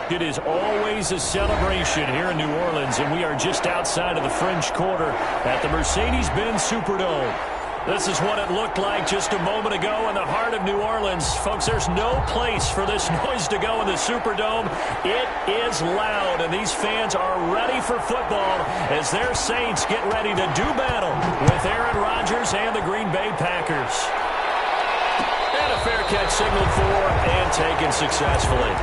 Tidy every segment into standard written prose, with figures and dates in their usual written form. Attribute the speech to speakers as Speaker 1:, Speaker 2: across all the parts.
Speaker 1: It is always a celebration here in New Orleans, and we are just outside of the French Quarter at the Mercedes-Benz Superdome. This is what it looked like just a moment ago in the heart of New Orleans. Folks, there's no place for this noise to go in the Superdome. It is loud, and these fans are ready for football as their Saints get ready to do battle with Aaron Rodgers and the Green Bay Packers. And a fair catch signaled for and taken successfully.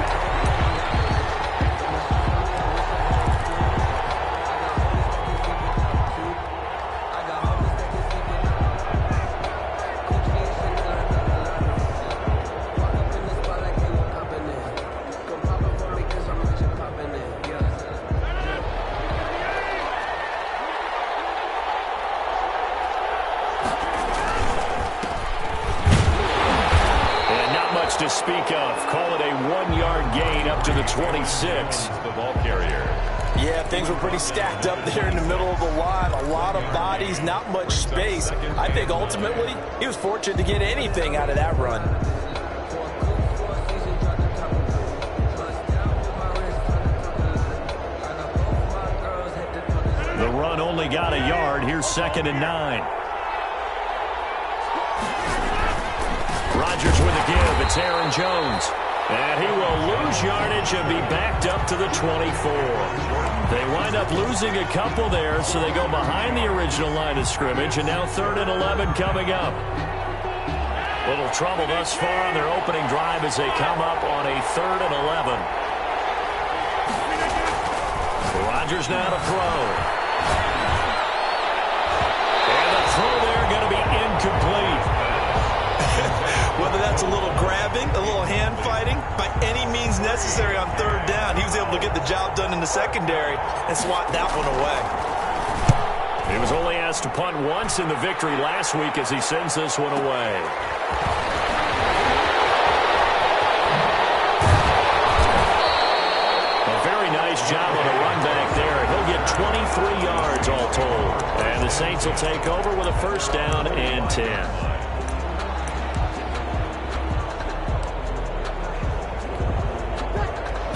Speaker 1: To speak of. Call it a 1-yard gain up to the 26.
Speaker 2: The ball carrier.
Speaker 3: Yeah, things were pretty stacked up there in the middle of the line. A lot of bodies, not much space. I think ultimately he was fortunate to get anything out of that run.
Speaker 1: The run only got a yard. Here's 2nd and 9. Rodgers with a give. It's Aaron Jones. And he will lose yardage and be backed up to the 24. They wind up losing a couple there, so they go behind the original line of scrimmage, and now 3rd and 11 coming up. Little trouble thus far on their opening drive as they come up on a 3rd and 11. Rodgers now to throw. And the throw there going to be incomplete.
Speaker 3: Whether that's a little grabbing, a little hand fighting, by any means necessary on 3rd down, he was able to get the job done in the secondary and swat that one away.
Speaker 1: He was only asked to punt once in the victory last week as he sends this one away. A very nice job on the run back there. He'll get 23 yards all told. And the Saints will take over with a 1st down and 10.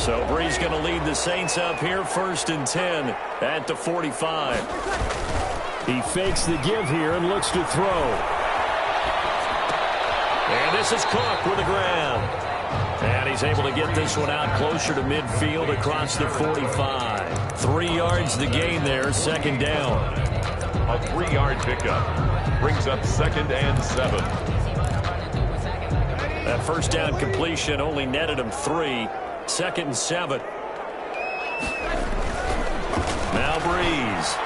Speaker 1: So Bree's going to lead the Saints up here, 1st and 10 at the 45. He fakes the give here and looks to throw. And this is Cook with a grab. And he's able to get this one out closer to midfield across the 45. 3 yards the gain there, 2nd down.
Speaker 2: A 3-yard pickup brings up 2nd and 7.
Speaker 1: That 1st down completion only netted him 3. 2nd and 7. Now Breeze.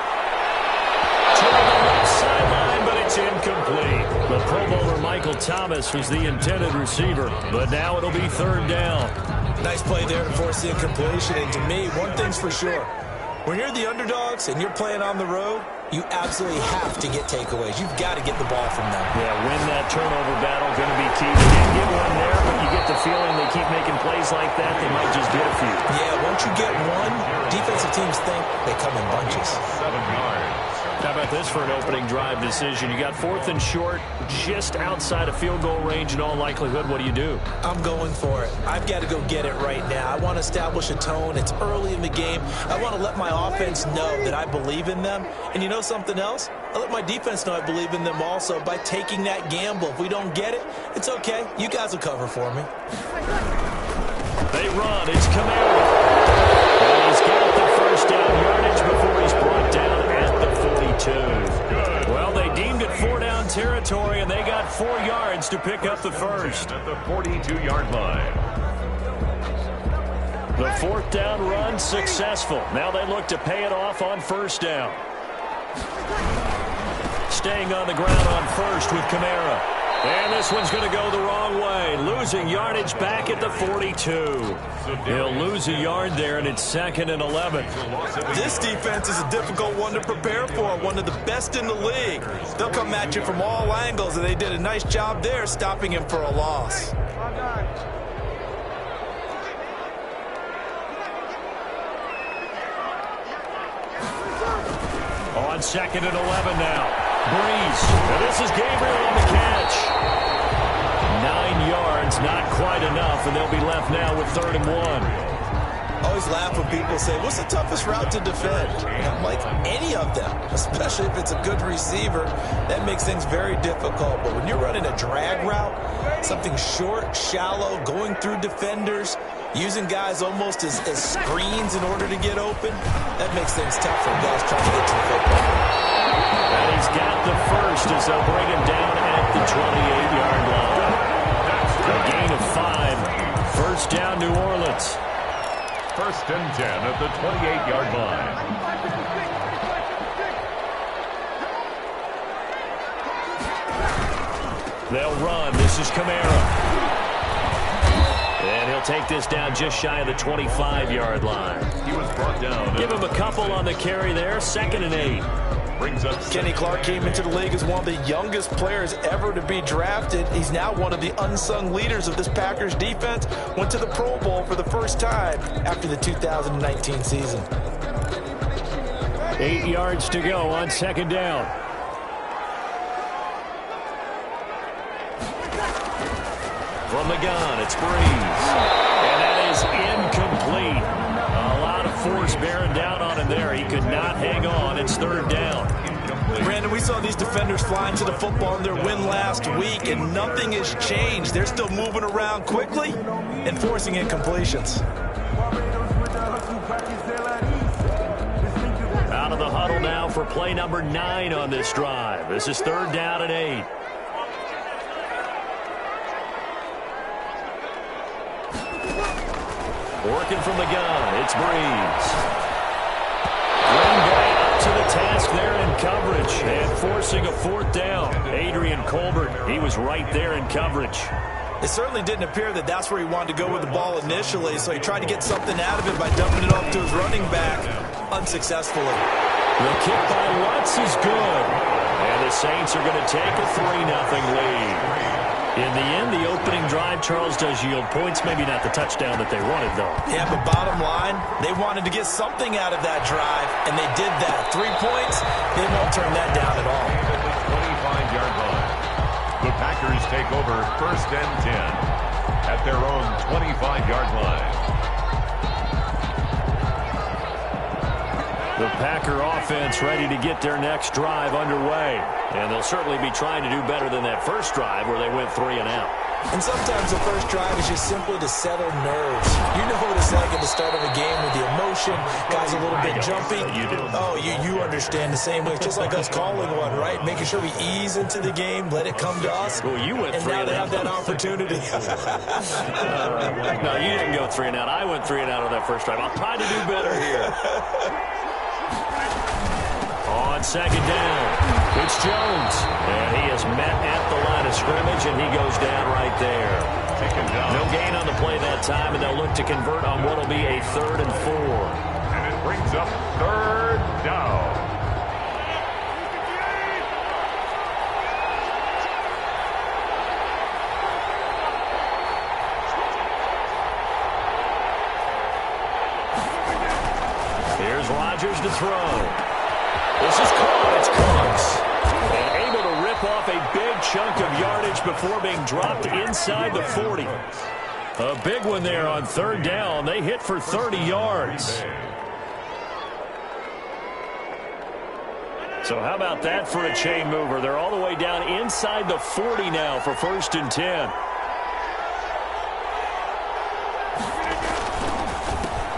Speaker 1: To the left sideline, but it's incomplete. The Pro Bowler Michael Thomas was the intended receiver, but now it'll be 3rd down.
Speaker 3: Nice play there to force the incompletion. And to me, one thing's for sure. When you're the underdogs and you're playing on the road, you absolutely have to get takeaways. You've got to get the ball from them.
Speaker 1: Yeah, win that turnover battle, going to be key. They didn't get one there, but you get the feeling they keep making plays like that, they might just get a few.
Speaker 3: Yeah, once you get one, defensive teams think they come in bunches.
Speaker 2: 7 yards.
Speaker 1: How about this for an opening drive decision? You got 4th and short, just outside of field goal range in all likelihood. What do you do?
Speaker 3: I'm going for it. I've got to go get it right now. I want to establish a tone. It's early in the game. I want to let my offense know that I believe in them. And you know something else? I let my defense know I believe in them also by taking that gamble. If we don't get it, it's okay. You guys will cover for me.
Speaker 1: They run. It's Kamara. And he's got the 1st down yardage before he's brought down at the 42. Well, they deemed it 4-down territory, and they got 4 yards to pick up the 1st.
Speaker 2: At the 42-yard line.
Speaker 1: The 4th down run successful. Now they look to pay it off on 1st down. Staying on the ground on 1st with Kamara. And this one's going to go the wrong way. Losing yardage back at the 42. He'll lose a yard there, and it's 2nd and 11.
Speaker 3: This defense is a difficult one to prepare for, one of the best in the league. They'll come at you from all angles, and they did a nice job there stopping him for a loss.
Speaker 1: On 2nd and 11 now. Breeze. And this is Gabriel on the catch. 9 yards, not quite enough, and they'll be left now with 3rd and 1.
Speaker 3: Always laugh when people say, what's the toughest route to defend? And I'm like, any of them, especially if it's a good receiver. That makes things very difficult. But when you're running a drag route, something short, shallow, going through defenders, using guys almost as screens in order to get open, that makes things tough for guys trying to get to the football.
Speaker 1: And he's got the first as they'll bring him down at the 28-yard line. A gain of 5. First down, New Orleans.
Speaker 2: First and 10 at the 28-yard line.
Speaker 1: They'll run. This is Kamara. And he'll take this down just shy of the 25-yard line.
Speaker 2: He was brought down.
Speaker 1: Give him a couple on the carry there. 2nd and 8.
Speaker 2: Brings up
Speaker 3: Kenny Clark came into the league as one of the youngest players ever to be drafted. He's now one of the unsung leaders of this Packers defense. Went to the Pro Bowl for the first time after the 2019 season.
Speaker 1: 8 yards to go on 2nd down. From the gun, it's Breeze. And that is incomplete. A lot of force bearing down on him there. He could not hang on. It's 3rd down.
Speaker 3: Brandon, we saw these defenders flying to the football in their win last week, and nothing has changed. They're still moving around quickly and forcing incompletions.
Speaker 1: Out of the huddle now for play number 9 on this drive. This is 3rd down and 8. Working from the gun, it's Breeze. Green Bay up to the task there in coverage and forcing a 4th down. Adrian Colbert, he was right there in coverage.
Speaker 3: It certainly didn't appear that that's where he wanted to go with the ball initially, so he tried to get something out of it by dumping it off to his running back unsuccessfully.
Speaker 1: The kick by Lutz is good. And the Saints are going to take a 3-0 lead. In the end, the opening drive, Charles, does yield points. Maybe not the touchdown that they wanted, though.
Speaker 3: Yeah, but bottom line, they wanted to get something out of that drive, and they did that. 3 points, they won't turn that down at all.
Speaker 2: 25-yard line. The Packers take over 1st and 10 at their own 25-yard line.
Speaker 1: The Packer offense ready to get their next drive underway. And they'll certainly be trying to do better than that first drive where they went 3 and out.
Speaker 3: And sometimes the first drive is just simply to settle nerves. You know what it's like at the start of a game with the emotion, guys a little bit jumpy. Oh, you understand the same way. It's just like us calling one, right? Making sure we ease into the game, let it come to us.
Speaker 1: Well, you went 3 and out. And now they have that opportunity. No, you didn't go 3 and out. I went 3 and out on that first drive. I'll try to do better here. On 2nd down, it's Jones. And he is met at the line of scrimmage, and he goes down right there. No gain on the play that time, and they'll look to convert on what will be a 3rd and 4.
Speaker 2: And it brings up 3rd down.
Speaker 1: Here's Rodgers to throw. This is caught. It's Cooks. And able to rip off a big chunk of yardage before being dropped inside the 40. A big one there on 3rd down. They hit for 30 yards. So how about that for a chain mover? They're all the way down inside the 40 now for 1st and 10.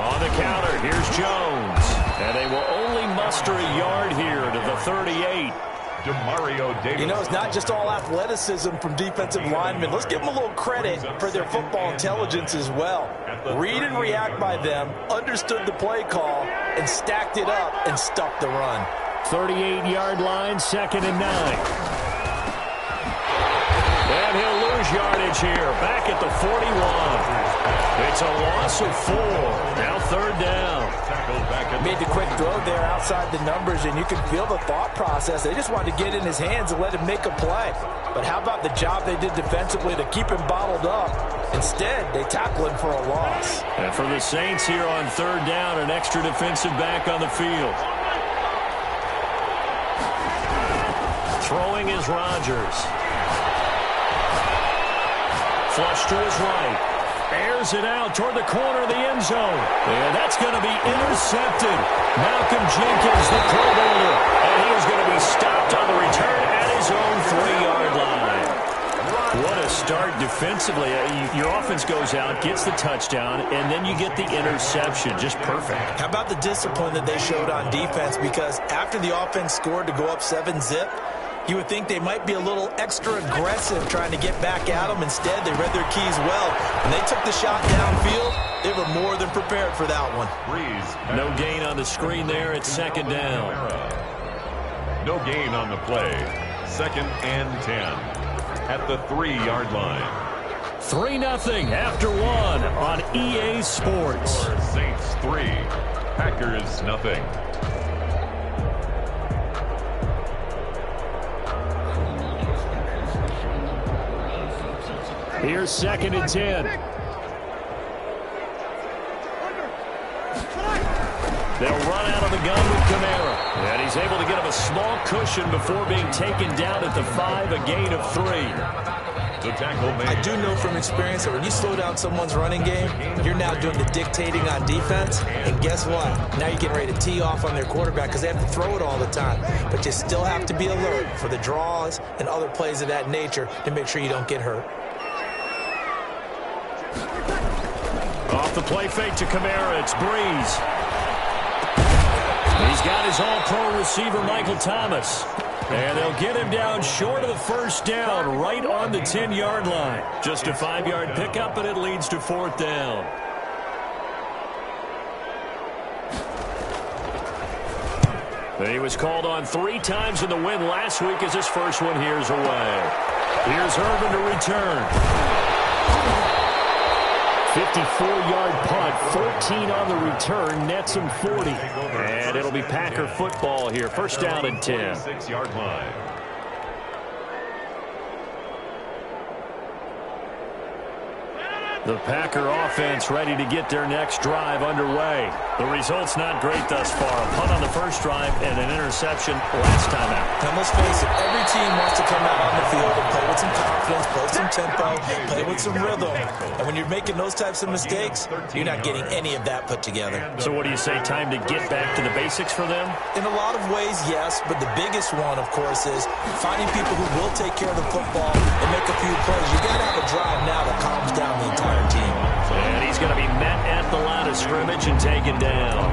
Speaker 1: On the counter, here's Jones. And they will only muster a yard here to the 38.
Speaker 2: Demario Davis.
Speaker 3: You know, it's not just all athleticism from defensive linemen. Let's give them a little credit for their football intelligence as well. Read and react by them, understood the play call, and stacked it up and stuffed the run.
Speaker 1: 38-yard line, 2nd and 9. And he'll lose yardage here, back at the 41. It's a loss of 4. Now 3rd down.
Speaker 3: Made the quick throw there outside the numbers, and you can feel the thought process. They just wanted to get in his hands and let him make a play. But how about the job they did defensively to keep him bottled up? Instead, they tackle him for a loss.
Speaker 1: And for the Saints here on 3rd down, an extra defensive back on the field. Throwing is Rodgers. Flush to his right. Airs it out toward the corner of the end zone. And that's going to be intercepted. Malcolm Jenkins, the Pro Bowler. And he is going to be stopped on the return at his own 3-yard line. What a start defensively. Your offense goes out, gets the touchdown, and then you get the interception. Just perfect. How
Speaker 3: about the discipline that they showed on defense? Because after the offense scored to go up 7-zip, you would think they might be a little extra aggressive trying to get back at them. Instead, they read their keys well. When they took the shot downfield, they were more than prepared for that one.
Speaker 1: No gain on the screen there. It's second down.
Speaker 2: No gain on the play. 2nd and 10 at the 3-yard line.
Speaker 1: 3-0 after 1 on EA Sports.
Speaker 2: Saints 3, Packers 0.
Speaker 1: Here's 2nd and 10. They'll run out of the gun with Kamara. And he's able to get him a small cushion before being taken down at the 5, a gain of 3.
Speaker 2: The tackle made.
Speaker 3: I do know from experience that when you slow down someone's running game, you're now doing the dictating on defense. And guess what? Now you're getting ready to tee off on their quarterback because they have to throw it all the time. But you still have to be alert for the draws and other plays of that nature to make sure you don't get hurt.
Speaker 1: Off the play fake to Kamara, it's Breeze. He's got his all-pro receiver, Michael Thomas. And they'll get him down short of the first down, right on the 10-yard line. Just a 5-yard pickup, and it leads to 4th down. He was called on 3 times in the win last week as his first one here's away. Here's Irvin to return. 54-yard punt, 14 on the return, nets him 40. And it'll be Packer football here, first down and 10.
Speaker 2: 6-yard line.
Speaker 1: The Packer offense ready to get their next drive underway. The result's not great thus far. A punt on the first drive and an interception last time out.
Speaker 3: And let's face it, every team wants to come out on the field and play with some confidence, play with some tempo, play with some rhythm. And when you're making those types of mistakes, you're not getting any of that put together.
Speaker 1: So what do you say, time to get back to the basics for them?
Speaker 3: In a lot of ways, yes, but the biggest one, of course, is finding people who will take care of the football and make a few plays. You got to have a drive now that calms down the entire team.
Speaker 1: And he's going to be met at the line of scrimmage and taken down.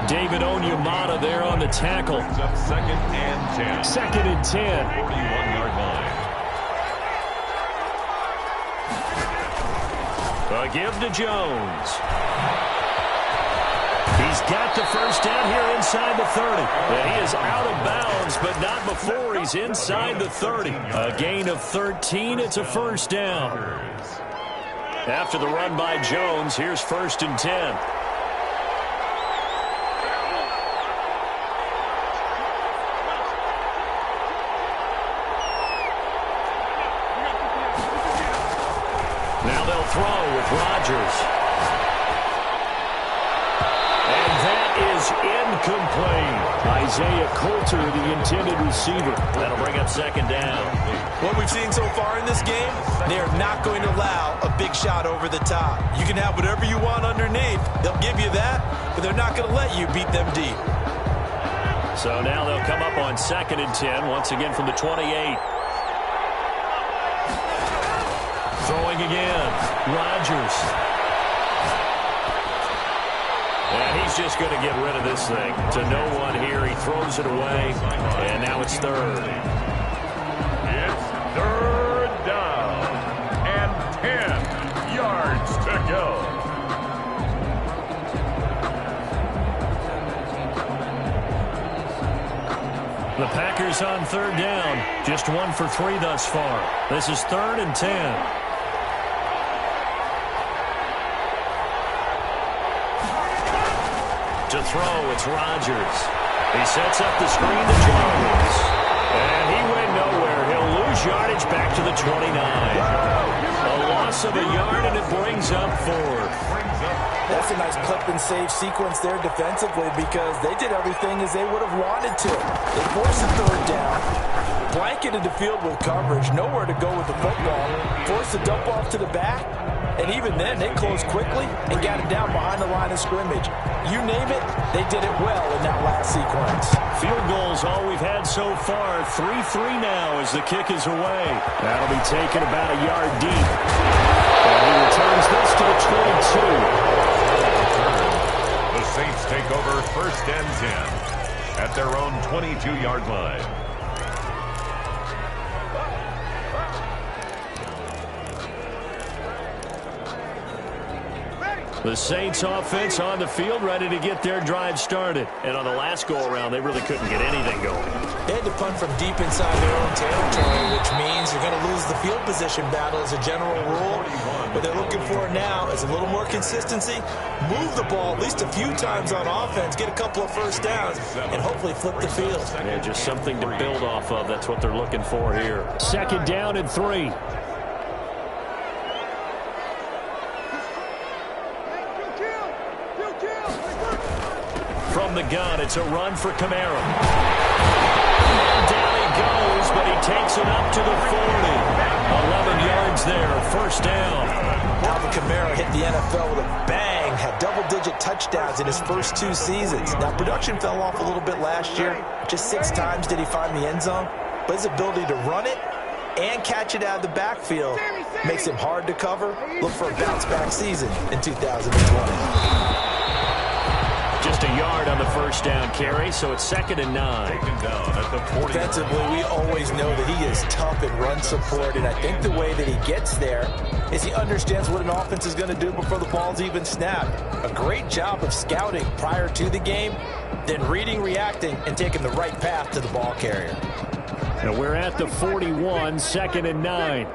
Speaker 1: David Onyemata there on the tackle.
Speaker 2: It's up 2nd and 10.
Speaker 1: 2nd and 10.
Speaker 2: 41-yard line.
Speaker 1: A give to Jones. He's got the first down here inside the 30. And he is out of bounds, but not before he's inside the 30. A gain of 13. It's a first down. After the run by Jones, here's 1st and 10. Now they'll throw with Rodgers. And that is incomplete. Isaiah Coulter, the intended receiver. That'll bring up 2nd down.
Speaker 3: What we've seen so far in this game, they are not going to allow a big shot over the top. You can have whatever you want underneath. They'll give you that, but they're not going to let you beat them deep.
Speaker 1: So now they'll come up on 2nd and 10, once again from the 28. Throwing again, Rodgers. And he's just going to get rid of this thing to no one here. He throws it away, and now it's 3rd.
Speaker 2: It's 3rd down and 10 yards to go.
Speaker 1: The Packers on 3rd down, just 1 for 3 thus far. This is 3rd and 10. To throw, it's Rodgers. He sets up the screen to Jones. And he went nowhere. He'll lose yardage back to the 29. A loss of a yard, and it brings up 4th.
Speaker 3: That's a nice clip and save sequence there defensively because they did everything as they would have wanted to. They forced the 3rd down, blanketed the field with coverage, nowhere to go with the football, forced the dump off to the back, And even then, they closed quickly and got it down behind the line of scrimmage. You name it, they did it well in that last sequence.
Speaker 1: Field goals all we've had so far. 3-3 now as the kick is away. That'll be taken about a yard deep. And he returns this to the 22.
Speaker 2: The Saints take over 1st and 10 at their own 22-yard line.
Speaker 1: The Saints offense on the field, ready to get their drive started. And on the last go-around, they really couldn't get anything going.
Speaker 3: They had to punt from deep inside their own territory, which means you're going to lose the field position battle as a general rule. What they're looking for now is a little more consistency, move the ball at least a few times on offense, get a couple of first downs, and hopefully flip the field.
Speaker 1: Yeah, just something to build off of. That's what they're looking for here. 2nd down and 3. From the gun, it's a run for Kamara. And down he goes, but he takes it up to the 40. 11 yards there, 1st down.
Speaker 3: Alvin Kamara hit the NFL with a bang, had double-digit touchdowns in his first 2 seasons. Now, production fell off a little bit last year. Just 6 times did he find the end zone. But his ability to run it and catch it out of the backfield makes him hard to cover. Look for a bounce-back season in 2020.
Speaker 1: Just a yard on the 1st down carry, so it's 2nd and 9.
Speaker 2: Taken down at the 40.
Speaker 3: Defensively, we always know that he is tough in run support, and I think the way that he gets there is he understands what an offense is going to do before the ball's even snapped. A great job of scouting prior to the game, then reading, reacting, and taking the right path to the ball carrier.
Speaker 1: Now we're at the 41, 2nd and 9.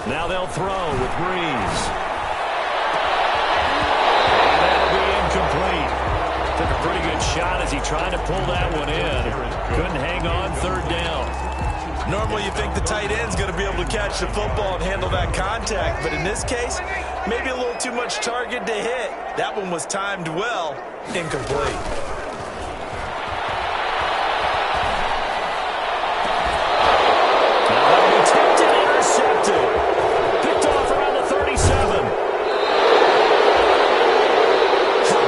Speaker 1: Now they'll throw with Breeze. And that'll be incomplete. Took a pretty good shot as he tried to pull that one in. Couldn't hang on 3rd down.
Speaker 3: Normally you think the tight end's going to be able to catch the football and handle that contact, but in this case, maybe a little too much target to hit. That one was timed well, incomplete.
Speaker 1: Now that'll be tipped and intercepted. Picked off around the 37.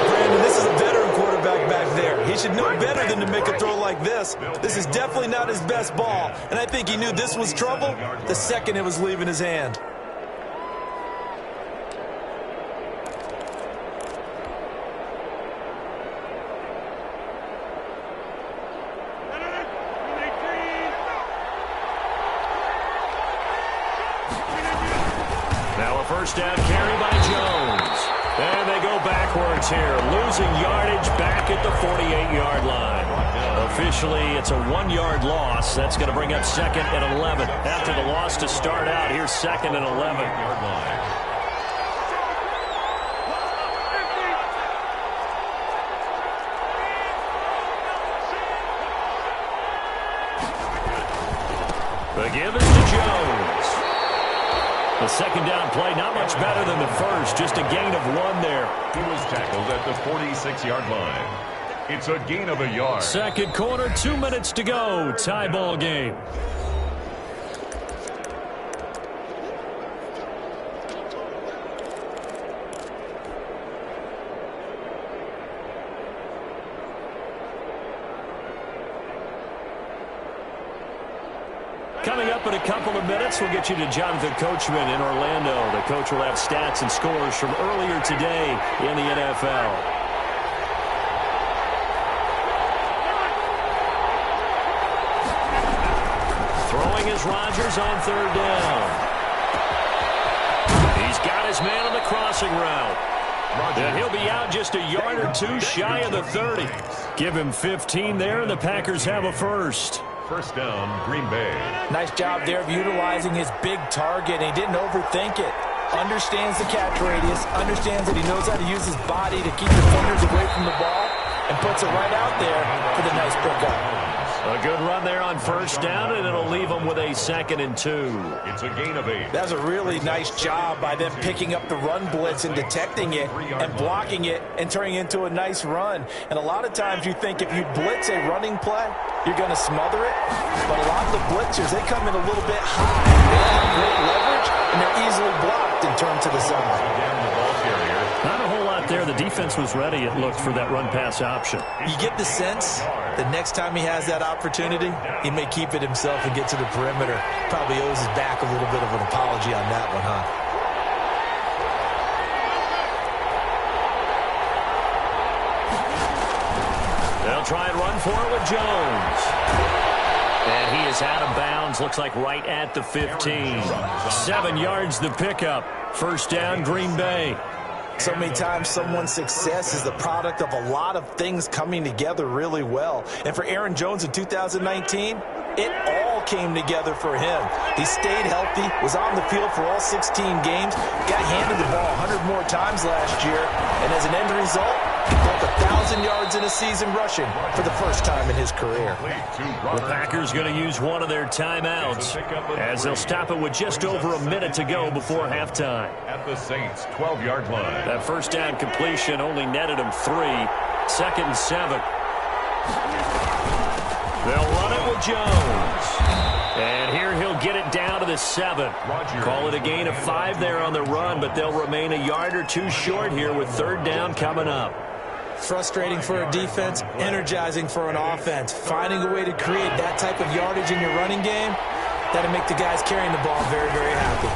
Speaker 3: Brandon, this is a veteran quarterback back there. He should know better than to make a throw like this. This is definitely not his best ball, and I think he knew this was trouble the second it was leaving his hand.
Speaker 1: Now a 1st down carry by Jones. And they go backwards here, losing yardage back at the 48-yard line. Officially, it's a 1-yard loss. That's going to bring up 2nd and 11. After the loss to start out, here's 2nd and 11. The give is to Jones. The 2nd down play, not much better than the first, just a gain of 1 there.
Speaker 2: He was tackled at the 46-yard line. It's a gain of a yard.
Speaker 1: 2nd quarter, 2 minutes to go. Tie ball game. Coming up in a couple of minutes, we'll get you to Jonathan Coachman in Orlando. The coach will have stats and scores from earlier today in the NFL. Throwing is Rodgers on 3rd down. He's got his man on the crossing route. And he'll be out just a yard or 2 shy of the 30. Give him 15 there, and the Packers have a first.
Speaker 2: 1st down, Green Bay.
Speaker 3: Nice job there of utilizing his big target. He didn't overthink it. Understands the catch radius, understands that he knows how to use his body to keep defenders away from the ball, and puts it right out there for the nice pickup.
Speaker 1: A good run there on first down, and it'll leave them with a 2nd and 2.
Speaker 2: It's a gain of 8.
Speaker 3: That was a really nice job by them picking up the run blitz and detecting it and blocking it and turning it into a nice run. And a lot of times you think if you blitz a running play, you're going to smother it. But a lot of the blitzers, they come in a little bit high. They have great leverage, and they're easily blocked and turned to the side.
Speaker 1: Not a whole lot there. The defense was ready, it looked, for that run-pass option.
Speaker 3: You get the sense that next time he has that opportunity, he may keep it himself and get to the perimeter. Probably owes his back a little bit of an apology on that one, huh?
Speaker 1: They'll try and run for it with Jones. And he is out of bounds, looks like right at the 15. 7 yards the pickup. First down, Green Bay.
Speaker 3: So many times someone's success is the product of a lot of things coming together really well. And for Aaron Jones in 2019, it all came together for him. He stayed healthy, was on the field for all 16 games, got handed the ball 100 more times last year, and as an end result, he broke 1,000 yards in a season rushing for the first time in his career.
Speaker 1: The Packers going to use one of their timeouts as they'll stop it with just over a minute to go before halftime.
Speaker 2: At the Saints' 12-yard line.
Speaker 1: That first down completion only netted him 3. 2nd and 7. They'll run it with Jones. And here he'll get it down to the 7. Call it a gain of 5 there on the run, but they'll remain a yard or 2 short here with 3rd down coming up.
Speaker 3: Frustrating for a defense, energizing for an offense. Finding a way to create that type of yardage in your running game, that'll make the guys carrying the ball very, very happy.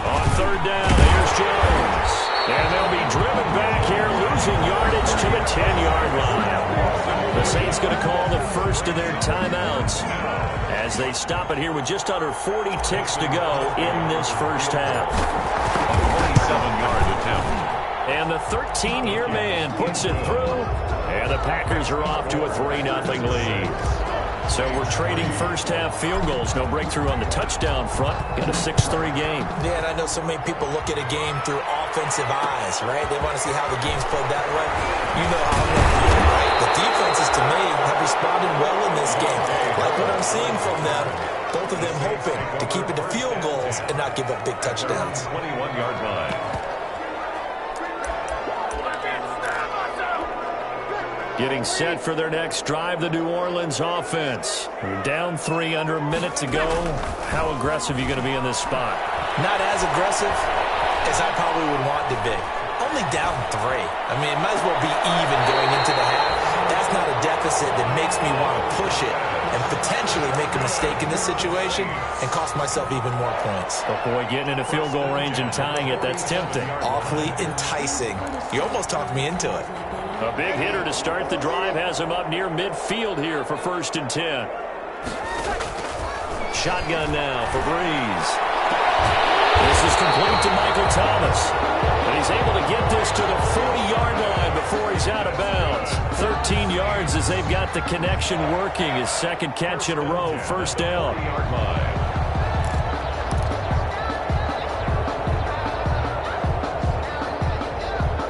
Speaker 1: On 3rd down, here's Jones. And they'll be driven back here, losing yardage to the 10-yard line. The Saints going to call the first of their timeouts as they stop it here with just under 40 ticks to go in this first half.
Speaker 2: 27-yard attempt.
Speaker 1: And the 13-year man puts it through, and the Packers are off to a 3-0 lead. So we're trading first-half field goals. No breakthrough on the touchdown front. Got a 6-3 game.
Speaker 3: Yeah, and I know so many people look at a game through offensive eyes, right? They want to see how the game's played that way. You know how I'm going to view it, right? The defenses, to me, have responded well in this game. Like what I'm seeing from them, both of them hoping to keep it to field goals and not give up big touchdowns.
Speaker 2: 21-yard line.
Speaker 1: Getting set for their next drive, the New Orleans offense. Down 3 under a minute to go. How aggressive are you going to be in this spot?
Speaker 3: Not as aggressive as I probably would want to be. Only down 3. I mean, it might as well be even going into the half. That's not a deficit that makes me want to push it and potentially make a mistake in this situation and cost myself even more points.
Speaker 1: Oh boy, getting into field goal range and tying it, that's tempting.
Speaker 3: Awfully enticing. You almost talked me into it.
Speaker 1: A big hitter to start the drive has him up near midfield here for 1st and 10. Shotgun now for Breeze. This is complete to Michael Thomas. And he's able to get this to the 40-yard line before he's out of bounds. 13 yards as they've got the connection working. His 2nd catch in a row, 1st down.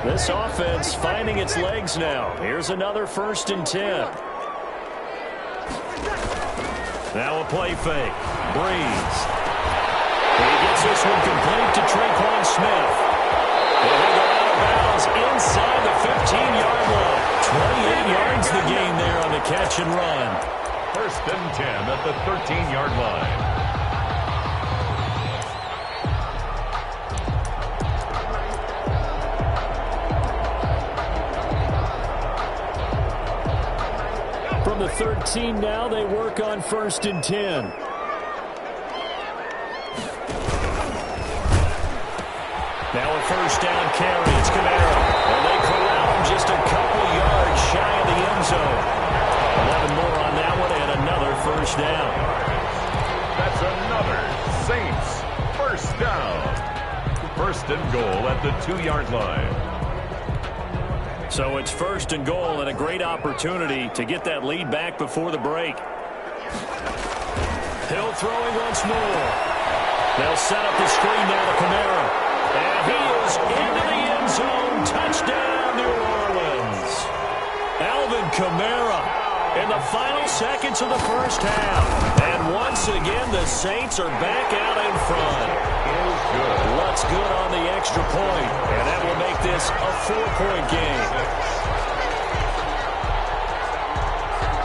Speaker 1: This offense finding its legs now. Here's another 1st and 10. Now a play fake. Breeze. He gets this one complete to Traquan Smith. And he'll go out of bounds inside the 15-yard line. 28 yards the gain there on the catch and run.
Speaker 2: 1st and 10 at the 13-yard line.
Speaker 1: From the 13 now, they work on 1st and 10. Now a 1st down carry. It's Camaro. And they corral him just a couple yards shy of the end zone. 11 more on that one and another 1st down.
Speaker 2: That's another Saints 1st down. 1st and goal at the 2-yard line.
Speaker 1: So it's 1st and goal and a great opportunity to get that lead back before the break. Hill throwing once more. They'll set up the screen now to Camaro. And he is into the end zone. Touchdown, New Orleans. Alvin Kamara in the final seconds of the first half. And once again, the Saints are back out in front. What's good on the extra point, and that will make this a 4-point game.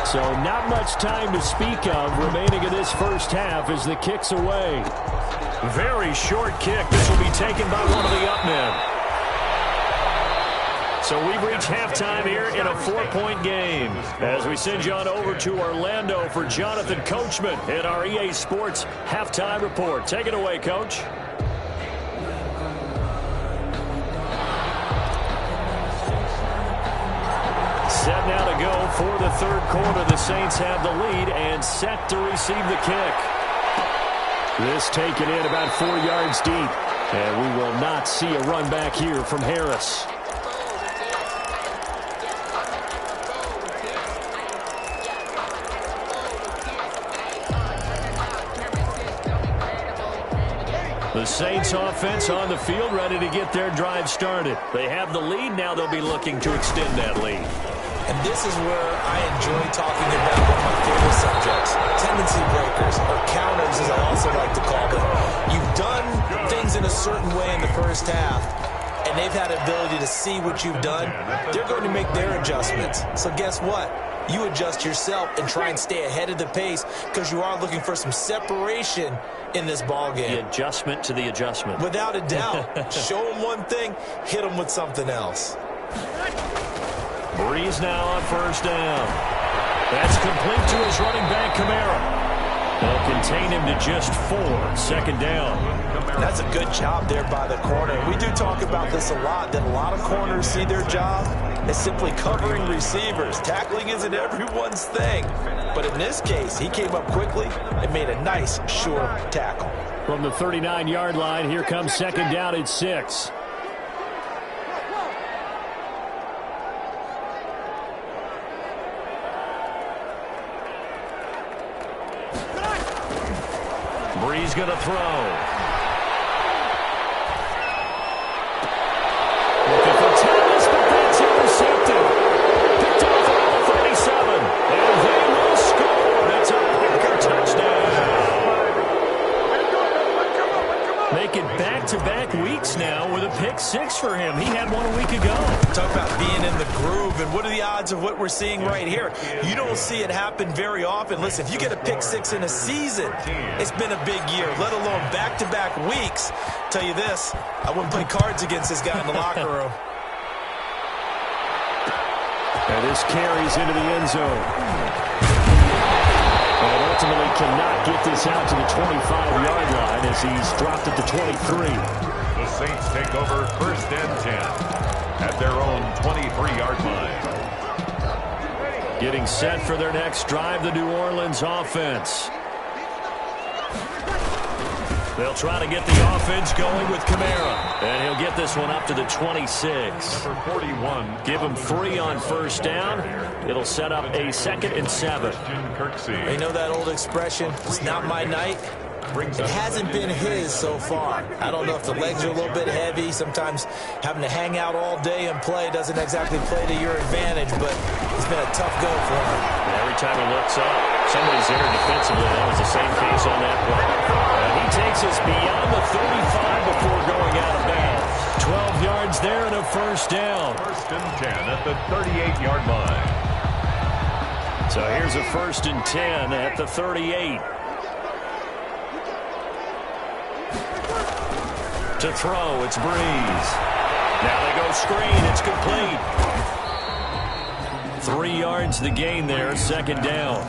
Speaker 1: So not much time to speak of remaining in this first half as the kick's away. Very short kick. This will be taken by one of the up men. So we've reached halftime here in a 4-point game as we send you on over to Orlando for Jonathan Coachman in our EA Sports Halftime Report. Take it away, Coach. Set now to go for the third quarter. The Saints have the lead and set to receive the kick. This taken in about 4 yards deep. And we will not see a run back here from Harris. The Saints offense on the field ready to get their drive started. They have the lead. Now they'll be looking to extend that lead.
Speaker 3: And this is where I enjoy talking about one of my favorite subjects, tendency breakers, or counters as I also like to call them. You've done things in a certain way in the first half, and they've had the ability to see what you've done. They're going to make their adjustments. So guess what? You adjust yourself and try and stay ahead of the pace because you are looking for some separation in this ball game.
Speaker 1: The adjustment to the adjustment.
Speaker 3: Without a doubt. Show them one thing, hit them with something else.
Speaker 1: Breeze now on first down. That's complete to his running back, Kamara. They'll contain him to just 4. Second down.
Speaker 3: That's a good job there by the corner. We do talk about this a lot, that a lot of corners see their job as simply covering receivers. Tackling isn't everyone's thing. But in this case, he came up quickly and made a nice, sure tackle.
Speaker 1: From the 39-yard line, here comes second down at 6. Breeze going to throw. Looking for Thomas, but that's intercepted. Picked off at the 37. And they will score. It's a Packer touchdown. Make it back-to-back weeks now with a pick 6 for him. He had one a week ago.
Speaker 3: Talk about being in the groove, and what are the odds of what we're seeing right here? You don't see it happen very often. Listen, if you get a pick 6 in a season, it's been a big year, let alone back-to-back weeks. Tell you this, I wouldn't play cards against this guy in the locker room.
Speaker 1: And this carries into the end zone. And ultimately cannot get this out to the 25-yard line as he's dropped at the 23.
Speaker 2: The Saints take over first and 10 at their own 23-yard line.
Speaker 1: Getting set for their next drive, the New Orleans offense. They'll try to get the offense going with Kamara. And he'll get this one up to the 26.
Speaker 2: Number 41.
Speaker 1: Give him 3 on first down. It'll set up a 2nd and 7.
Speaker 3: You know that old expression, it's not my night? It hasn't been his so far. I don't know if the legs are a little bit heavy. Sometimes having to hang out all day and play doesn't exactly play to your advantage, but it's been a tough go for him.
Speaker 1: Every time he looks up, somebody's there defensively. That was the same case on that play. He takes us beyond the 35 before going out of bounds. 12 yards there and a first down.
Speaker 2: First and 10 at the 38-yard line.
Speaker 1: So here's a first and 10 at the 38. To throw, it's Breeze. Now they go screen, it's complete. 3 yards the gain there, second down.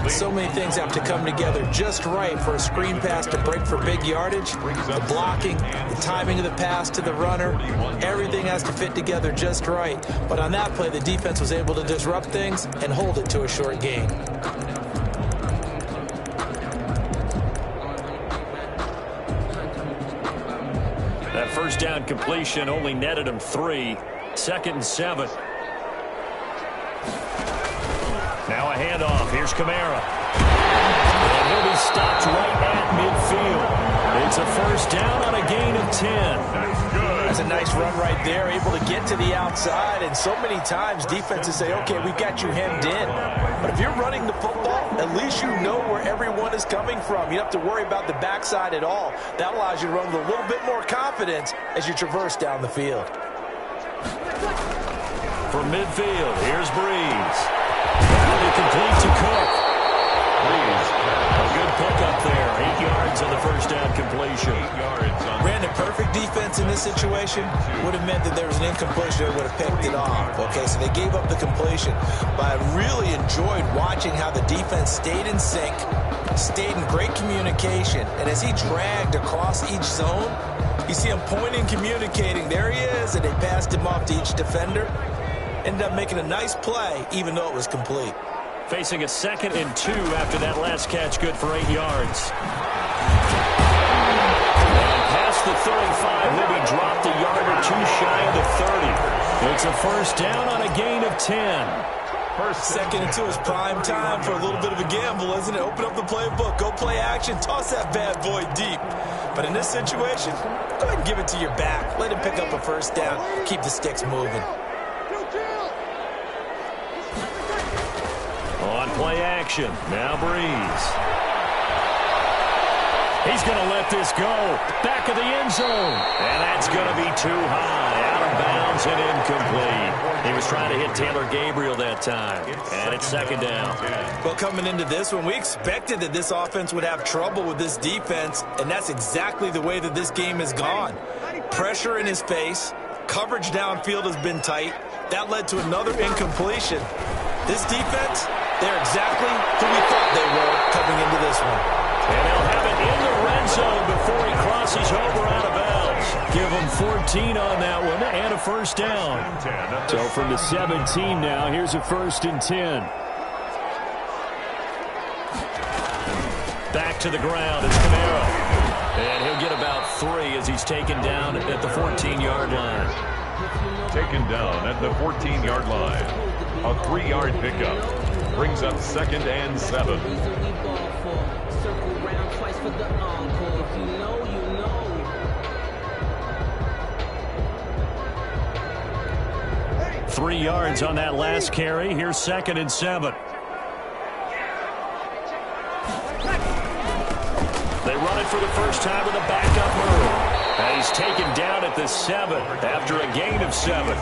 Speaker 3: So many things have to come together just right for a screen pass to break for big yardage. The blocking, the timing of the pass to the runner, everything has to fit together just right. But on that play, the defense was able to disrupt things and hold it to a short gain.
Speaker 1: That first down completion only netted him 3. 2nd and 7. Now a handoff. Here's Kamara. And he'll be stopped right at midfield. It's a first down on a gain of 10.
Speaker 2: That's good.
Speaker 3: That's a nice run right there, able to get to the outside. And so many times defenses say, okay, we've got you hemmed in. But if you're running the football, at least you know where everyone is coming from. You don't have to worry about the backside at all. That allows you to run with a little bit more confidence as you traverse down the field.
Speaker 1: From midfield, here's Breeze. That'll be complete to Cook. Breeze, a good pickup there. 8 yards on the first down completion.
Speaker 2: 8 yards on
Speaker 3: Brandon, perfect defense in this situation would have meant that there was an incompletion. They would have picked it off. Okay, so they gave up the completion. But I really enjoyed watching how the defense stayed in sync, stayed in great communication. And as he dragged across each zone, you see him pointing, communicating. There he is, and they passed him off to each defender. Ended up making a nice play, even though it was complete.
Speaker 1: Facing a 2nd and 2 after that last catch, good for 8 yards. And past the 35, he'll be dropped a yard or two shy of the 30. It's a first down on a gain of 10.
Speaker 3: First, 2nd and 2 is prime time for a little bit of a gamble, isn't it? Open up the playbook, go play action, toss that bad boy deep. But in this situation, go ahead and give it to your back. Let him pick up a first down, keep the sticks moving.
Speaker 1: On play action, now Breeze. He's going to let this go. Back of the end zone. And that's going to be too high. Out of bounds and incomplete. He was trying to hit Taylor Gabriel that time. And it's 2nd down.
Speaker 3: Well, coming into this one, we expected that this offense would have trouble with this defense, and that's exactly the way that this game has gone. Pressure in his face. Coverage downfield has been tight. That led to another incompletion. This defense, they're exactly who we thought they were coming into this one.
Speaker 1: And they'll have it in the red zone before he crosses over out of bounds. Give him 14 on that one and a first down. So from the 17 now, here's a 1st and 10. Back to the ground, it's Camaro. And he'll get about 3 as he's taken down at the 14-yard line.
Speaker 2: taken down at the 14-yard line. A 3-yard pickup brings up 2nd and 7.
Speaker 1: 3 yards on that last carry. Here's 2nd and 7. They run it for the first time with a backup move. And he's taken down at the 7 after a gain of 7.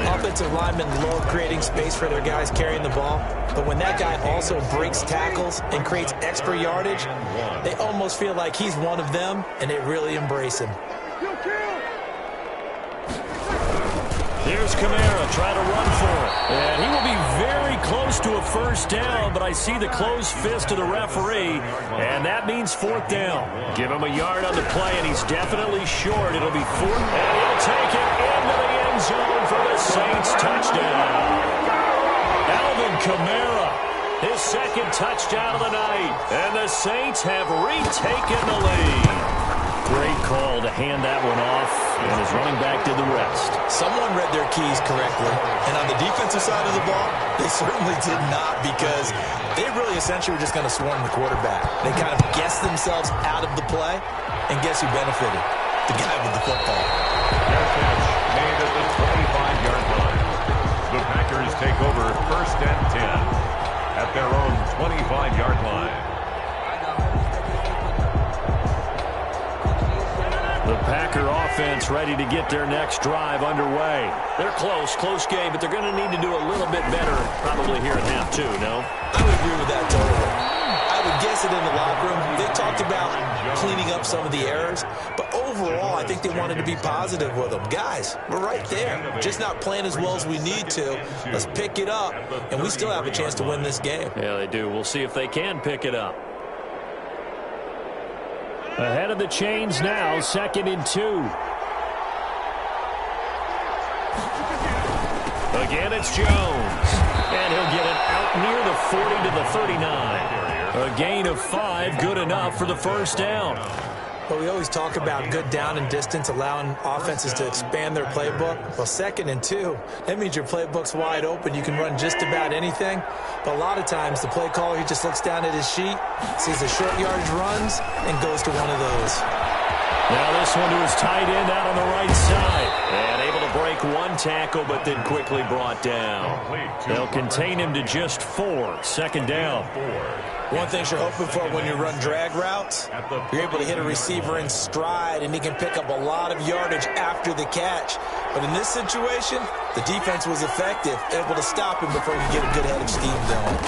Speaker 3: Offensive linemen love creating space for their guys carrying the ball. But when that guy also breaks tackles and creates extra yardage, they almost feel like he's one of them, and they really embrace him.
Speaker 1: Here's Kamara trying to run for it. And he will be very close to a first down, but I see the closed fist of the referee, and that means 4th down. Give him a yard on the play, and he's definitely short. It'll be 4th, and he'll take it into the end zone for the Saints touchdown. Alvin Kamara, his 2nd touchdown of the night, and the Saints have retaken the lead. Great call to hand that one off, and his running back did the rest.
Speaker 3: Someone read their keys correctly, and on the defensive side of the ball, they certainly did not, because they really essentially were just going to swarm the quarterback. They kind of guessed themselves out of the play, and guess who benefited? The guy with the football.
Speaker 2: Their catch made at the 25-yard line. The Packers take over 1st and 10 at their own 25-yard line.
Speaker 1: The Packer offense ready to get their next drive underway. They're close game, but they're going to need to do a little bit better probably here in half 2, no?
Speaker 3: I would agree with that totally. I would guess it in the locker room. They talked about cleaning up some of the errors, but overall, I think they wanted to be positive with them. Guys, we're right there. Just not playing as well as we need to. Let's pick it up, and we still have a chance to win this game.
Speaker 1: Yeah, they do. We'll see if they can pick it up. Ahead of the chains now, 2nd and 2. Again, it's Jones. And he'll get it out near the 40 to the 39. A gain of 5, good enough for the first down.
Speaker 3: Well, we always talk about good down and distance, allowing offenses to expand their playbook. Well, 2nd and 2, that means your playbook's wide open. You can run just about anything. But a lot of times, the play caller, he just looks down at his sheet, sees the short yardage runs, and goes to one of those.
Speaker 1: Now this one to his tight end out on the right side. And able to break one tackle, but then quickly brought down. They'll contain him to just 4. Second down.
Speaker 3: One thing you're hoping for when you run drag routes, you're able to hit a receiver in stride, and he can pick up a lot of yardage after the catch. But in this situation, the defense was effective, able to stop him before he could get a good head of steam going.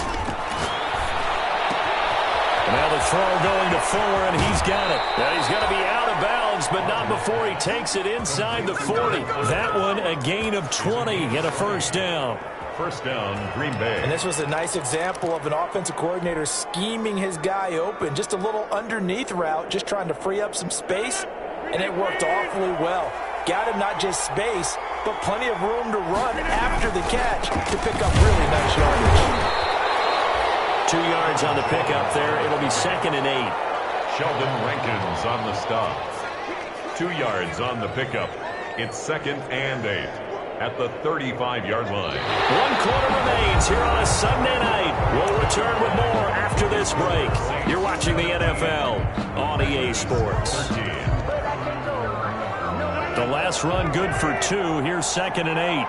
Speaker 1: Now the throw going to Fuller, and he's got it. Now he's going to be out of bounds, but not before he takes it inside the 40. That one a gain of 20 and a first down.
Speaker 2: First down, Green Bay.
Speaker 3: And this was a nice example of an offensive coordinator scheming his guy open. Just a little underneath route, just trying to free up some space, and it worked awfully well. Got him not just space, but plenty of room to run after the catch to pick up really nice yardage.
Speaker 1: 2 yards on the pickup there. It'll be 2nd and 8.
Speaker 2: Sheldon Rankins on the stop. 2 yards on the pickup. It's 2nd and 8 at the 35-yard line.
Speaker 1: 1 quarter remains here on a Sunday night. We'll return with more after this break. You're watching the NFL on EA Sports. The last run good for 2. Here's 2nd and 8.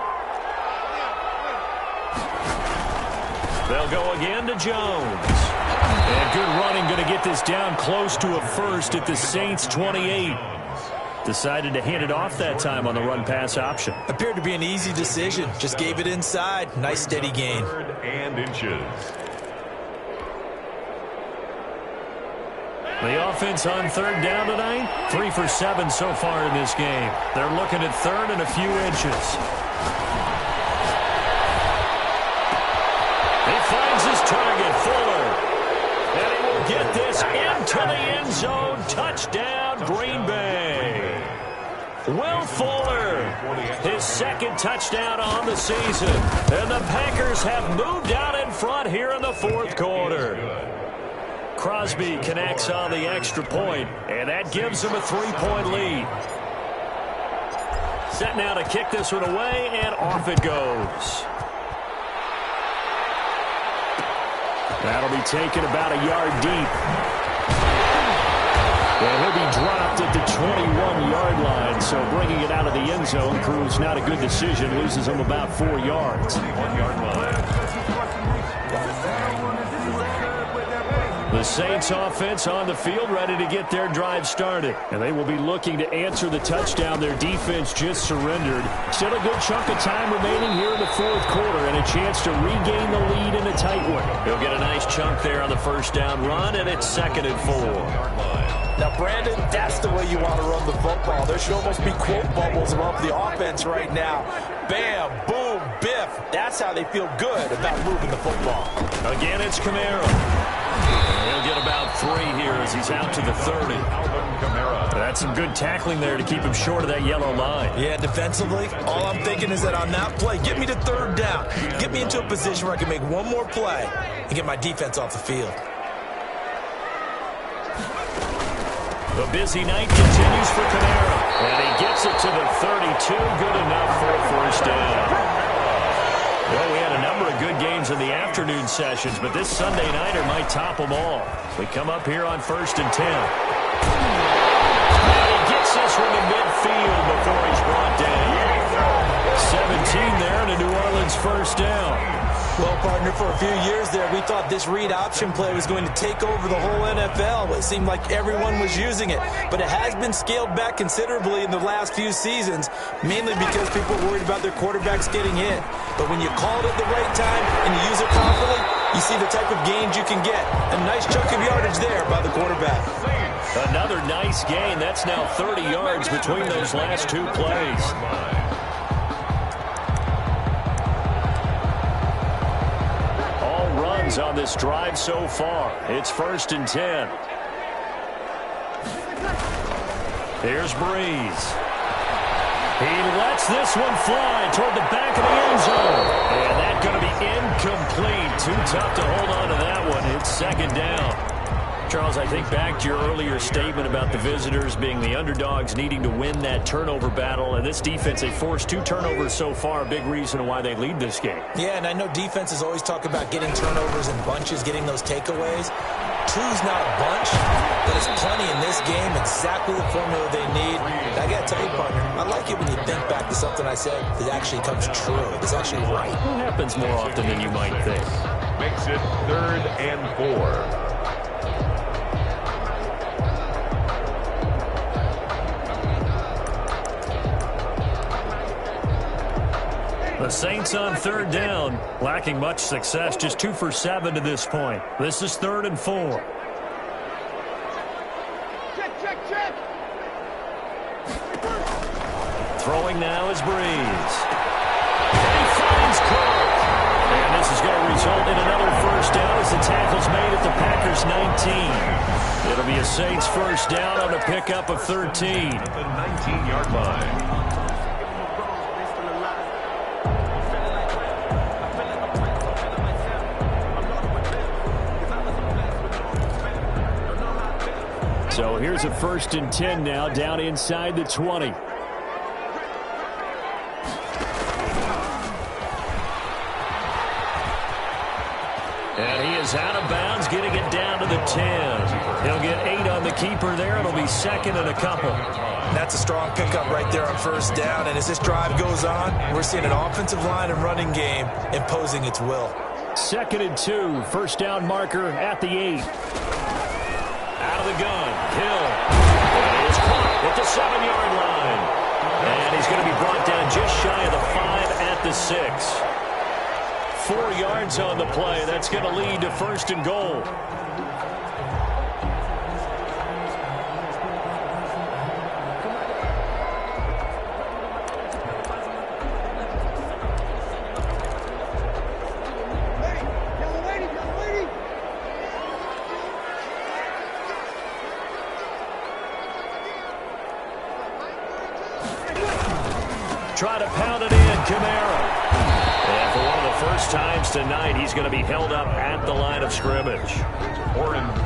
Speaker 1: They'll go again to Jones. And good running, going to get this down close to a first at the Saints' 28. Decided to hand it off that time on the run-pass option.
Speaker 3: Appeared to be an easy decision. Just gave it inside. Nice steady gain.
Speaker 2: 3rd and inches.
Speaker 1: The offense on 3rd down tonight, 3 for 7 so far in this game. They're looking at 3rd and a few inches. He finds his target, Fuller. And he will get this into the end zone. Touchdown, Green Bay. Will Fuller, his 2nd touchdown on the season. And the Packers have moved out in front here in the 4th quarter. Crosby connects on the extra point, and that gives them a 3-point lead. Set now to kick this one away, and off it goes. That'll be taken about a yard deep. And he'll be dropped at the 21-yard line, so bringing it out of the end zone proves not a good decision. Loses him about 4 yards.
Speaker 2: 21-yard line.
Speaker 1: The Saints offense on the field, ready to get their drive started. And they will be looking to answer the touchdown their defense just surrendered. Still a good chunk of time remaining here in the 4th quarter and a chance to regain the lead in a tight one. He'll get a nice chunk there on the first down run, and it's 2nd and 4.
Speaker 3: Now, Brandon, that's the way you want to run the football. There should almost be quote bubbles above the offense right now. Bam, boom, biff. That's how they feel good about moving the football.
Speaker 1: Again, it's Kamara. He'll get about 3 here as he's out to the 30. That's some good tackling there to keep him short of that yellow line.
Speaker 3: Yeah, defensively, all I'm thinking is that on that play, get me to 3rd down. Get me into a position where I can make one more play and get my defense off the field.
Speaker 1: The busy night continues for Kamara. And he gets it to the 32. Good enough for a first down. Well, we had a number of good games in the afternoon sessions, but this Sunday nighter might top them all. We come up here on 1st and 10. And he gets this one to midfield before he's brought down. 17 there and a New Orleans first down.
Speaker 3: Well, partner, for a few years there, we thought this read option play was going to take over the whole NFL. It seemed like everyone was using it. But it has been scaled back considerably in the last few seasons, mainly because people are worried about their quarterbacks getting hit. But when you call it at the right time and you use it properly, you see the type of gains you can get. A nice chunk of yardage there by the quarterback.
Speaker 1: Another nice gain. That's now 30 yards between those last 2 plays. On this drive so far. It's 1st and 10. Here's Breeze. He lets this one fly toward the back of the end zone. And that's going to be incomplete. Too tough to hold on to that one. It's 2nd down. Charles, I think back to your earlier statement about the visitors being the underdogs needing to win that turnover battle. And this defense, they forced 2 turnovers so far, a big reason why they lead this game.
Speaker 3: Yeah, and I know defenses always talk about getting turnovers in bunches, getting those takeaways. Two's not a bunch, but it's plenty in this game, exactly the formula they need. And I got to tell you, partner, I like it when you think back to something I said that actually comes true. It's actually right.
Speaker 1: It happens more often than you might think.
Speaker 2: Makes it 3rd and 4.
Speaker 1: The Saints on 3rd down, lacking much success, just 2 for 7 to this point. This is 3rd and 4.
Speaker 4: Check.
Speaker 1: Throwing now is Breeze. And he finds Cook. And this is going to result in another first down as the tackle's made at the Packers' 19. It'll be a Saints first down on a pickup of 13.
Speaker 2: At the 19-yard line.
Speaker 1: So here's a 1st and 10 now, down inside the 20. And he is out of bounds, getting it down to the 10. He'll get 8 on the keeper there. It'll be 2nd and a couple.
Speaker 3: That's a strong pickup right there on first down. And as this drive goes on, we're seeing an offensive line and running game imposing its will.
Speaker 1: 2nd and 2, first down marker at the 8. Out of the gun, Hill. And he's caught at the 7-yard line. And he's going to be brought down just shy of the 5 at the 6. 4 yards on the play. That's going to lead to 1st and goal. Try to pound it in, Kamara. And for one of the first times tonight, he's going to be held up at the line of scrimmage.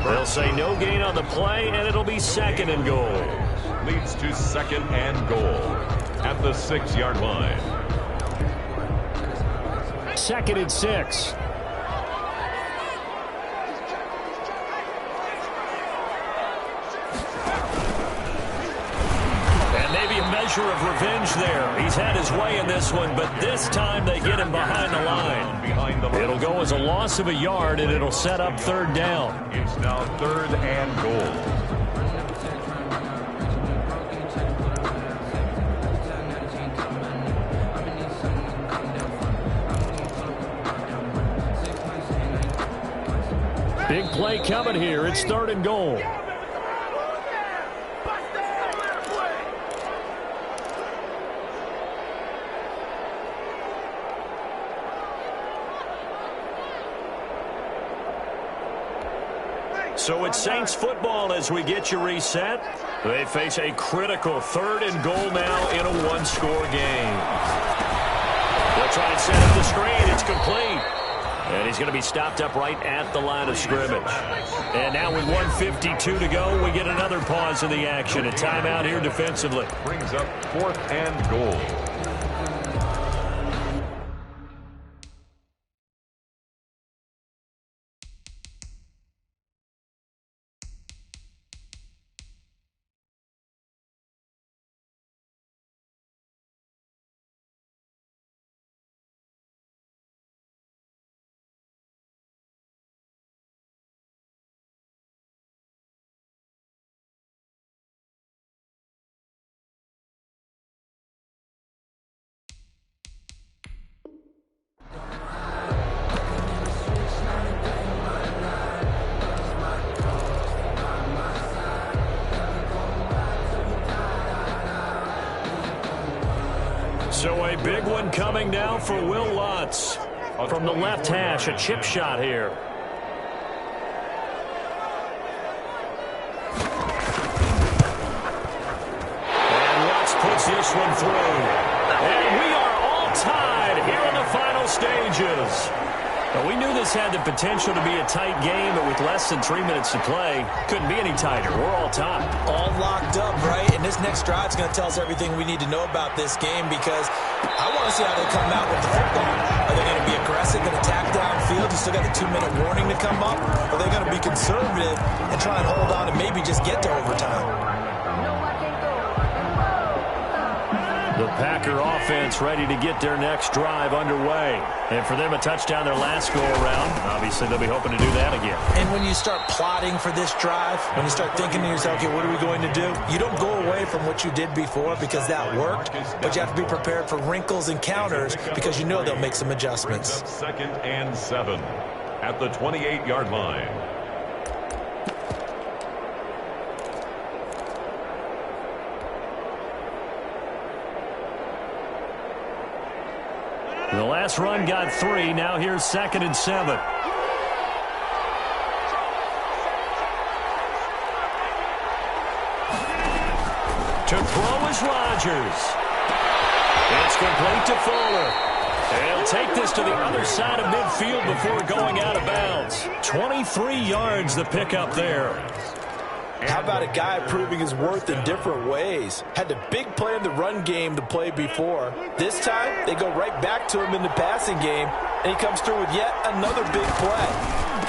Speaker 1: They'll say no gain on the play, and it'll be 2nd and goal.
Speaker 2: Leads to 2nd and goal at the 6-yard line.
Speaker 1: 2nd and 6. Of revenge there. He's had his way in this one, but this time they get him behind the line. It'll go as a loss of a yard, and it'll set up 3rd down.
Speaker 2: It's now 3rd and goal.
Speaker 1: Big play coming here. It's 3rd and goal. So it's Saints football as we get you reset. They face a critical 3rd and goal now in a 1-score game. They'll try and set up the screen. It's complete. And he's going to be stopped up right at the line of scrimmage. And now with 1:52 to go, we get another pause in the action. A timeout here defensively.
Speaker 2: Brings up 4th and goal.
Speaker 1: So a big one coming now for Will Lutz. From the left hash, a chip shot here. And Lutz puts this one through. And we are all tied here in the final stages. But we knew this had the potential to be a tight game, but with less than 3 minutes to play, couldn't be any tighter. We're all tied.
Speaker 3: All locked up, right? And this next drive is going to tell us everything we need to know about this game because I want to see how they come out with the football. Are they going to be aggressive and attack downfield to still got the 2-minute warning to come up? Or are they going to be conservative and try and hold on and maybe just get to overtime?
Speaker 1: The Packer offense ready to get their next drive underway. And for them, a touchdown their last go-around. Obviously, they'll be hoping to do that again.
Speaker 3: And when you start plotting for this drive, when you start thinking to yourself, okay, what are we going to do? You don't go away from what you did before because that worked, but you have to be prepared for wrinkles and counters because you know they'll make some adjustments.
Speaker 2: 2nd and 7 at the 28-yard line.
Speaker 1: The last run got 3. Now here's 2nd and 7. To throw is Rodgers. It's complete to Fuller. He'll take this to the other side of midfield before going out of bounds. 23 yards the pickup there.
Speaker 3: How about a guy proving his worth in different ways? Had the big play in the run game to play before. This time, they go right back to him in the passing game, and he comes through with yet another big play.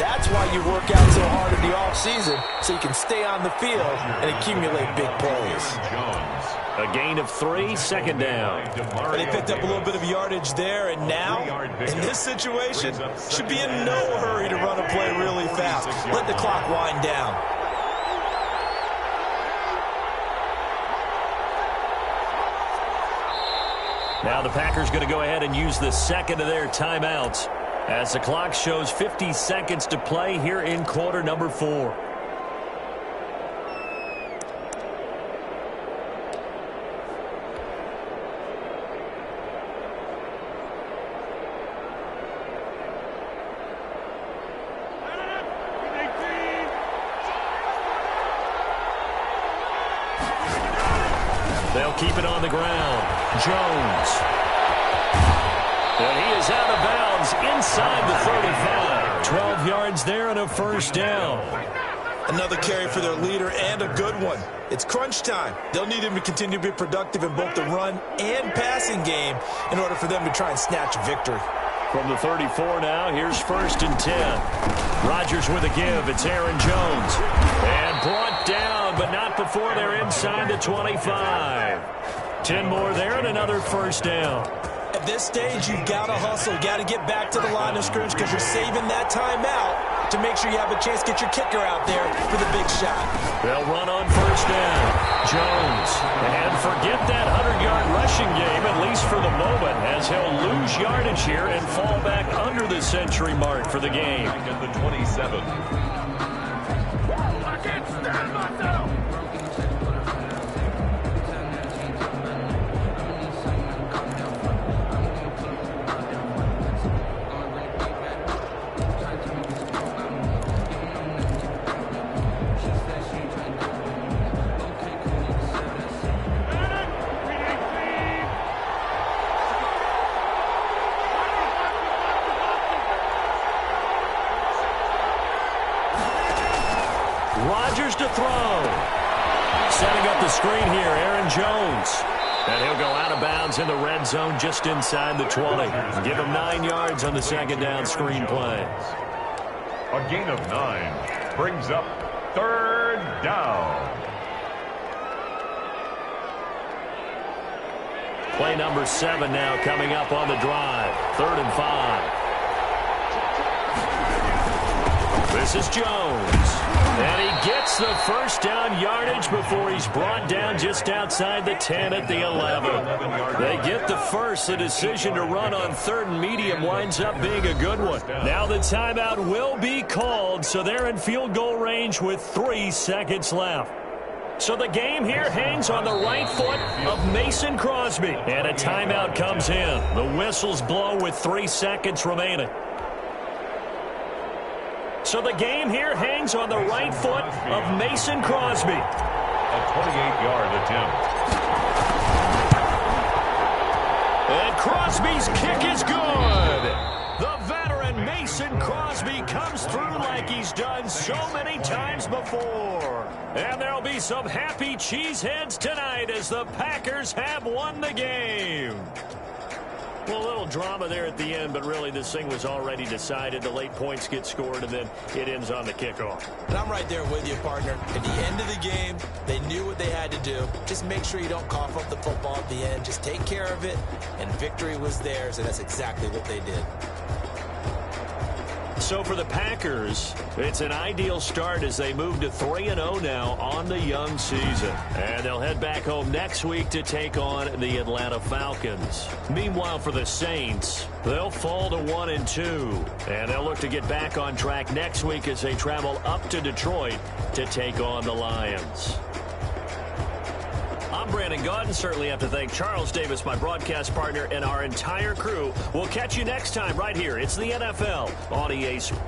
Speaker 3: That's why you work out so hard in the offseason, so you can stay on the field and accumulate big plays.
Speaker 1: A gain of 3, 2nd down.
Speaker 3: They picked up a little bit of yardage there, and now, in this situation, should be in no hurry to run a play really fast. Let the clock wind down.
Speaker 1: Now the Packers going to go ahead and use the second of their timeouts as the clock shows 50 seconds to play here in quarter number 4. They'll keep it on the ground. Jones. And he is out of bounds inside the 35. 12 yards there and a first down.
Speaker 3: Another carry for their leader and a good one. It's crunch time. They'll need him to continue to be productive in both the run and passing game in order for them to try and snatch a victory.
Speaker 1: From the 34 now, here's 1st and 10. Rodgers with a give. It's Aaron Jones. And brought down, but not before they're inside the 25. 10 more there and another first down.
Speaker 3: At this stage, you've got to hustle. Got to get back to the line of scrimmage because you're saving that timeout to make sure you have a chance to get your kicker out there for the big shot.
Speaker 1: They'll run on first down. Jones. And forget that 100-yard rushing game, at least for the moment, as he'll lose yardage here and fall back under the century mark for the game.
Speaker 2: At the 27.
Speaker 4: I can't stand myself.
Speaker 1: Rodgers to throw. Setting up the screen here, Aaron Jones. And he'll go out of bounds in the red zone just inside the 20. Give him 9 yards on the 2nd down screen play.
Speaker 2: A gain of 9 brings up 3rd down.
Speaker 1: Play number 7 now coming up on the drive. 3rd and 5. This is Jones. And he gets the first down yardage before he's brought down just outside the 10 at the 11. They get the first. The decision to run on 3rd and medium winds up being a good one. Now the timeout will be called, so they're in field goal range with 3 seconds left. So the game here hangs on the right foot of Mason Crosby. And a timeout comes in. The whistles blow with 3 seconds remaining. So the game here hangs on the right foot of Mason Crosby.
Speaker 2: A 28-yard attempt.
Speaker 1: And Crosby's kick is good. The veteran Mason Crosby comes through like he's done so many times before. And there'll be some happy cheeseheads tonight as the Packers have won the game. Well, a little drama there at the end, but really this thing was already decided. The late points get scored, and then it ends on the kickoff.
Speaker 3: And I'm right there with you, partner. At the end of the game, they knew what they had to do. Just make sure you don't cough up the football at the end. Just take care of it, and victory was theirs, and that's exactly what they did.
Speaker 1: So for the Packers, it's an ideal start as they move to 3-0 now on the young season. And they'll head back home next week to take on the Atlanta Falcons. Meanwhile, for the Saints, they'll fall to 1-2. And they'll look to get back on track next week as they travel up to Detroit to take on the Lions. I'm Brandon Gaudin. Certainly have to thank Charles Davis, my broadcast partner, and our entire crew. We'll catch you next time right here. It's the NFL on EA Sports.